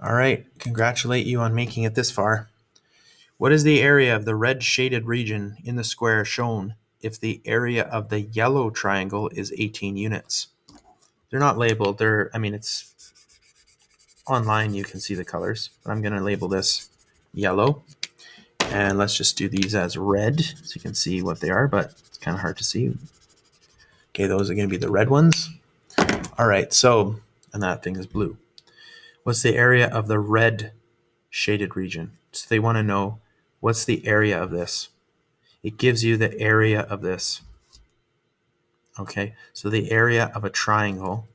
All right, congratulate you on making it this far. What is the area of the red shaded region in the square shown if the area of the yellow triangle is 18 units? They're not labeled. It's online. You can see the colors, but I'm going to label this yellow. And let's just do these as red so you can see what they are, but it's kind of hard to see. Okay, those are going to be the red ones. All right, so, and that thing is blue. What's the area of the red shaded region? So they want to know what's the area of this. It gives you the area of this. Okay, so the area of a triangle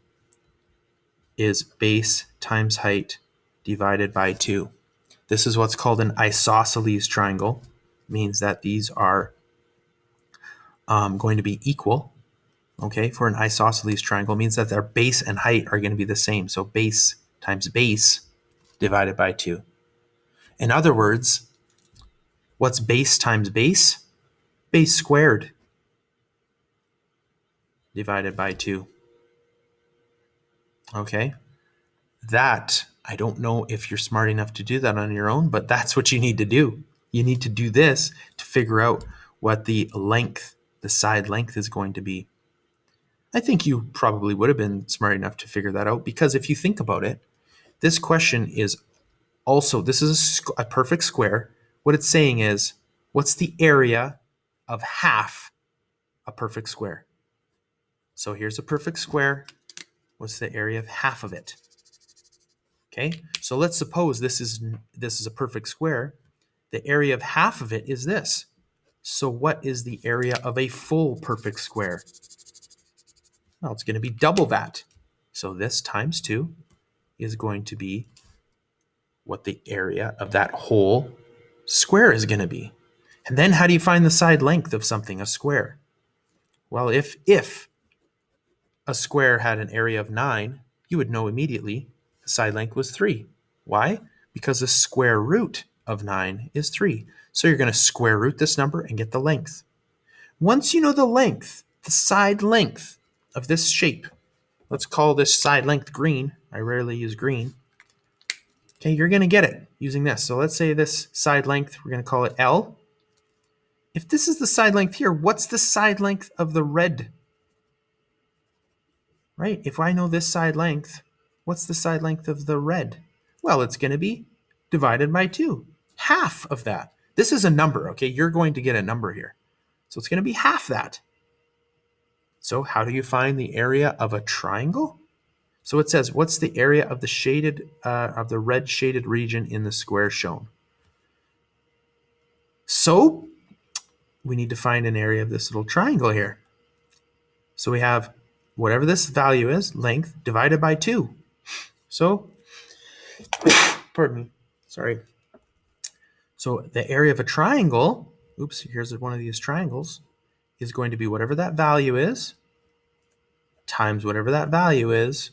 is base times height divided by 2. This is what's called an isosceles triangle. It means that these are going to be equal. Okay, for an isosceles triangle means that their base and height are going to be the same. So base times base divided by 2. In other words, what's base times base? Base squared divided by 2. Okay, that, I don't know if you're smart enough to do that on your own, but that's what you need to do. You need to do this to figure out what the length, the side length is going to be. I think you probably would have been smart enough to figure that out, because if you think about it, this question is also, this is a perfect square. What it's saying is, what's the area of half a perfect square? So here's a perfect square. What's the area of half of it? Okay, so let's suppose this is a perfect square. The area of half of it is this. So what is the area of a full perfect square? Well, it's going to be double that. So this times 2 is going to be what the area of that whole square is going to be. And then how do you find the side length of something, a square? Well, if a square had an area of 9, you would know immediately the side length was 3. Why? Because the square root of 9 is 3. So you're going to square root this number and get the length. Once you know the length, the side length of this shape, let's call this side length green. I rarely use green. Okay, you're going to get it using this. So let's say this side length, we're going to call it L. If this is the side length here, what's the side length of the red? Right? If I know this side length, what's the side length of the red? Well, it's going to be divided by 2. Half of that. This is a number, okay? You're going to get a number here. So it's going to be half that. So how do you find the area of a triangle? So it says, what's the area of the shaded, of the red shaded region in the square shown? So we need to find an area of this little triangle here. So we have whatever this value is, length, divided by 2. So, pardon me, sorry. So the area of a triangle, here's one of these triangles, is going to be whatever that value is, times whatever that value is,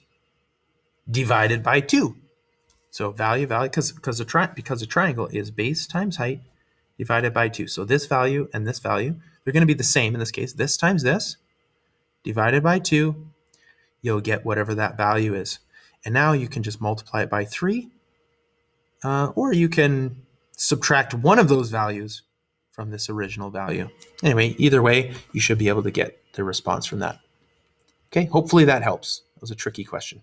divided by 2. So value, because a triangle is base times height divided by 2. So this value and this value, they're going to be the same in this case. This times this, divided by 2, you'll get whatever that value is. And now you can just multiply it by 3, or you can subtract one of those values from this original value. Anyway, either way, you should be able to get the response from that. Okay, hopefully that helps. That was a tricky question.